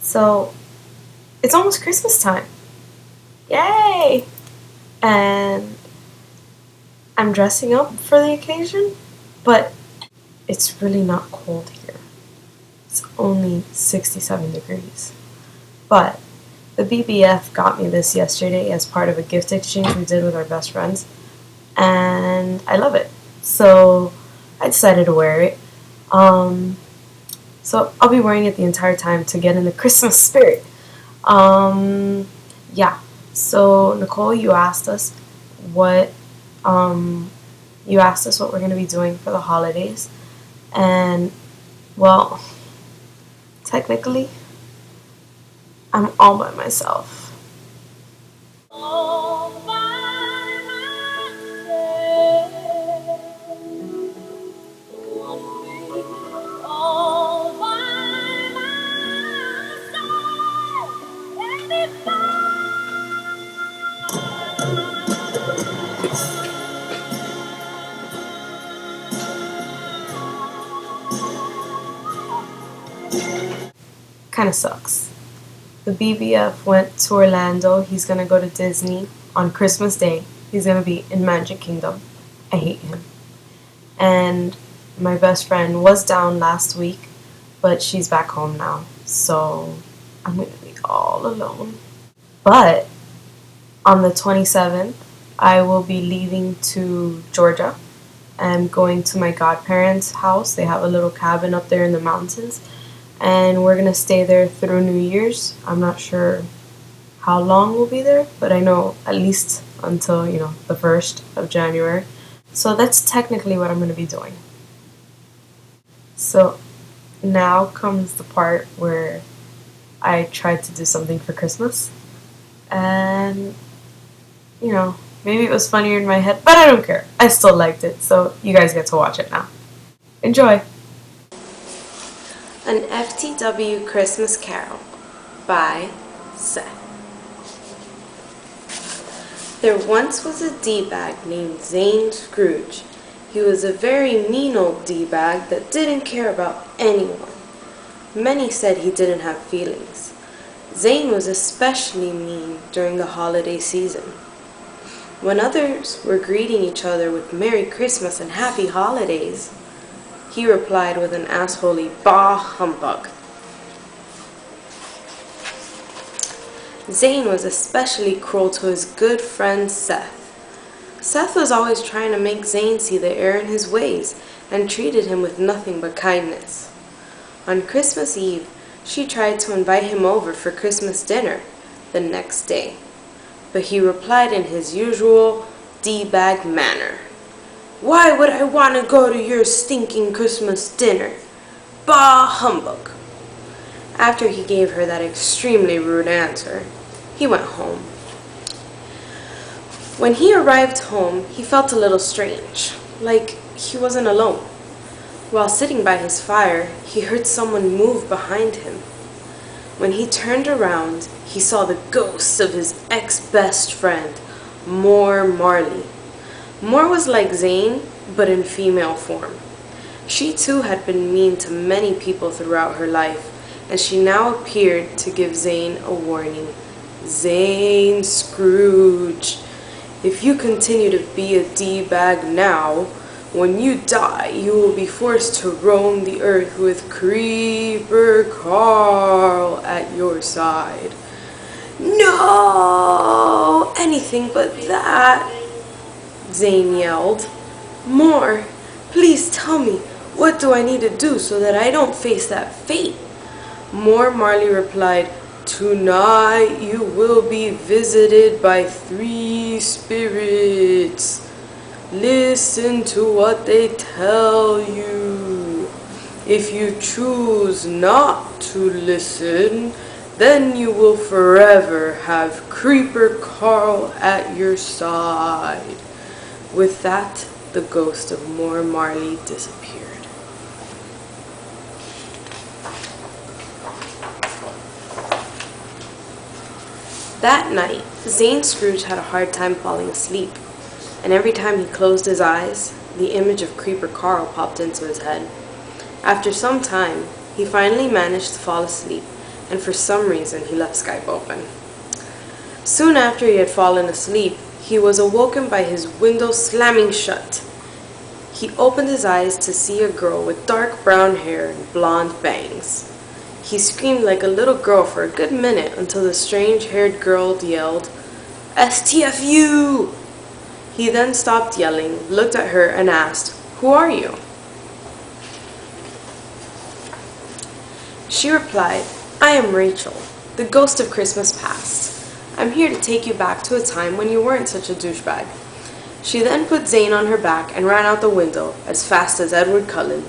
So it's almost Christmas time. Yay! And I'm dressing up for the occasion, but it's really not cold here. It's only 67 degrees. But the BBF got me this yesterday as part of a gift exchange we did with our best friends, and I love it. So I decided to wear it. So I'll be wearing it the entire time to get in the Christmas spirit. Yeah. So Nicole, what you asked us what we're gonna be doing for the holidays, and well, technically, I'm all by myself. All by myself. All by myself. Kind of sucks. The BBF went to Orlando. He's gonna go to Disney on Christmas Day. He's gonna be in Magic Kingdom. I hate him. And my best friend was down last week, but she's back home now. So I'm gonna be all alone. But on the 27th, I will be leaving to Georgia. I'm going to my godparents' house. They have a little cabin up there in the mountains, and we're gonna stay there through New Year's. I'm not sure how long we'll be there, but I know at least until, the 1st of January. So that's technically what I'm gonna be doing. So now comes the part where I tried to do something for Christmas, and maybe it was funnier in my head, but I don't care. I still liked it, so you guys get to watch it now. Enjoy! An FTW Christmas Carol by Seth. There once was a D-bag named Zane Scrooge. He was a very mean old D-bag that didn't care about anyone. Many said he didn't have feelings. Zane was especially mean during the holiday season. When others were greeting each other with Merry Christmas and Happy Holidays, he replied with an assholey bah humbug. Zane was especially cruel to his good friend Seth. Seth was always trying to make Zane see the error in his ways and treated him with nothing but kindness. On Christmas Eve, she tried to invite him over for Christmas dinner the next day, but he replied in his usual D-bag manner. "Why would I want to go to your stinking Christmas dinner? Bah humbug." After he gave her that extremely rude answer, he went home. When he arrived home, he felt a little strange, like he wasn't alone. While sitting by his fire, he heard someone move behind him. When he turned around, he saw the ghost of his ex-best friend, Moar Marley. Moar was like Zane, but in female form. She too had been mean to many people throughout her life, and she now appeared to give Zane a warning. "Zane Scrooge, if you continue to be a D-bag now, when you die, you will be forced to roam the earth with Creeper Carl at your side." "No! Anything but that!" Zane yelled. "Moar, please tell me, what do I need to do so that I don't face that fate?" Moar Marley replied, "Tonight you will be visited by 3 spirits. Listen to what they tell you. If you choose not to listen, then you will forever have Creeper Carl at your side." With that, the ghost of Moar Marley disappeared. That night, Zane Scrooge had a hard time falling asleep, and every time he closed his eyes, the image of Creeper Carl popped into his head. After some time, he finally managed to fall asleep and for some reason he left Skype open. Soon after he had fallen asleep, he was awoken by his window slamming shut. He opened his eyes to see a girl with dark brown hair and blonde bangs. He screamed like a little girl for a good minute until the strange-haired girl yelled, "STFU!" He then stopped yelling, looked at her, and asked, "Who are you?" She replied, "I am Rachel, the ghost of Christmas past. I'm here to take you back to a time when you weren't such a douchebag." She then put Zane on her back and ran out the window as fast as Edward Cullen.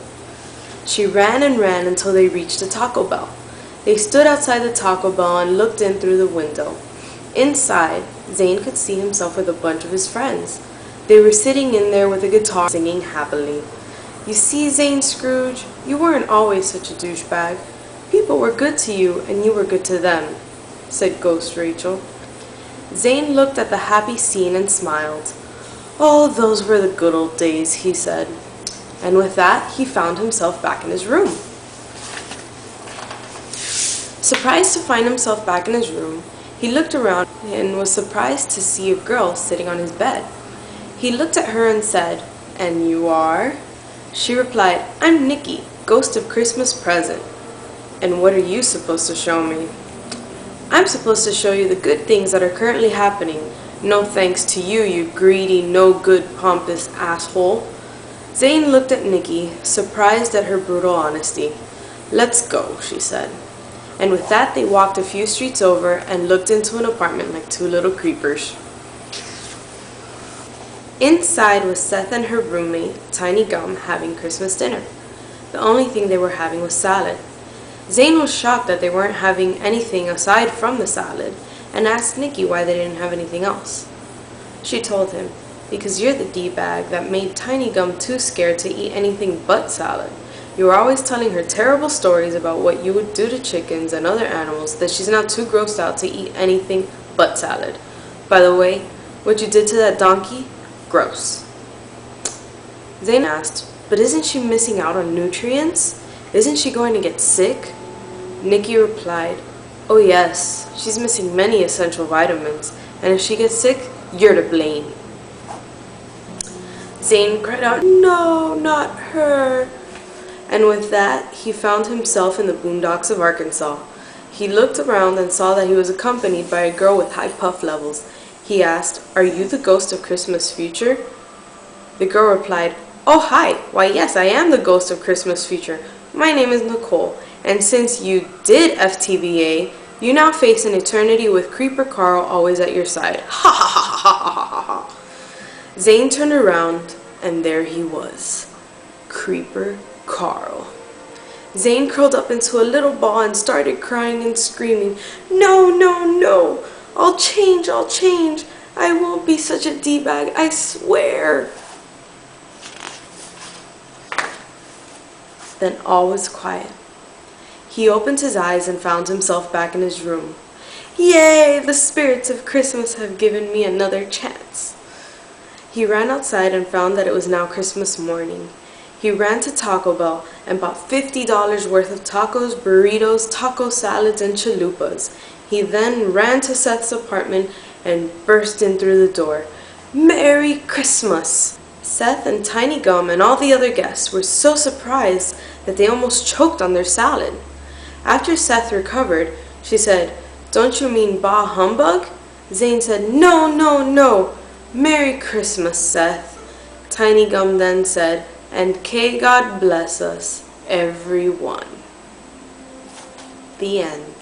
She ran and ran until they reached a Taco Bell. They stood outside the Taco Bell and looked in through the window. Inside, Zane could see himself with a bunch of his friends. They were sitting in there with a guitar, singing happily. "You see, Zane Scrooge, you weren't always such a douchebag. People were good to you, and you were good to them," said Ghost Rachel. Zane looked at the happy scene and smiled. "Oh, those were the good old days," he said. And with that, he found himself back in his room. Surprised to find himself back in his room, he looked around and was surprised to see a girl sitting on his bed. He looked at her and said, "And you are?" She replied, "I'm Nikki, ghost of Christmas present." "And what are you supposed to show me?" "I'm supposed to show you the good things that are currently happening. No thanks to you, you greedy, no-good, pompous asshole." Zane looked at Nikki, surprised at her brutal honesty. "Let's go," she said. And with that, they walked a few streets over and looked into an apartment like two little creepers. Inside was Seth and her roommate, Tiny Gum, having Christmas dinner. The only thing they were having was salad. Zane was shocked that they weren't having anything aside from the salad, and asked Nikki why they didn't have anything else. She told him, "Because you're the D-bag that made Tiny Gum too scared to eat anything but salad. You were always telling her terrible stories about what you would do to chickens and other animals that she's now too grossed out to eat anything but salad. By the way, what you did to that donkey? Gross." Zane asked, "But isn't she missing out on nutrients? Isn't she going to get sick?" Nikki replied, "Oh yes, she's missing many essential vitamins, and if she gets sick, you're to blame." Zane cried out, "No, not her." And with that, he found himself in the boondocks of Arkansas. He looked around and saw that he was accompanied by a girl with high puff levels. He asked, "Are you the ghost of Christmas future?" The girl replied, "Oh hi, why yes, I am the ghost of Christmas future. My name is Nicole, and since you did FTBA, you now face an eternity with Creeper Carl always at your side." Ha ha ha ha ha ha ha. Zane turned around, and there he was, Creeper Carl. Zane curled up into a little ball and started crying and screaming, "No, no, no! I'll change, I'll change! I won't be such a D-bag, I swear!" Then all was quiet. He opened his eyes and found himself back in his room. "Yay! The spirits of Christmas have given me another chance." He ran outside and found that it was now Christmas morning. He ran to Taco Bell and bought $50 worth of tacos, burritos, taco salads, and chalupas. He then ran to Seth's apartment and burst in through the door. "Merry Christmas!" Seth and Tiny Gum and all the other guests were so surprised that they almost choked on their salad. After Seth recovered, she said, "Don't you mean bah humbug?" Zane said, "No, no, no. Merry Christmas, Seth." Tiny Gum then said, "And K God bless us, everyone." The end.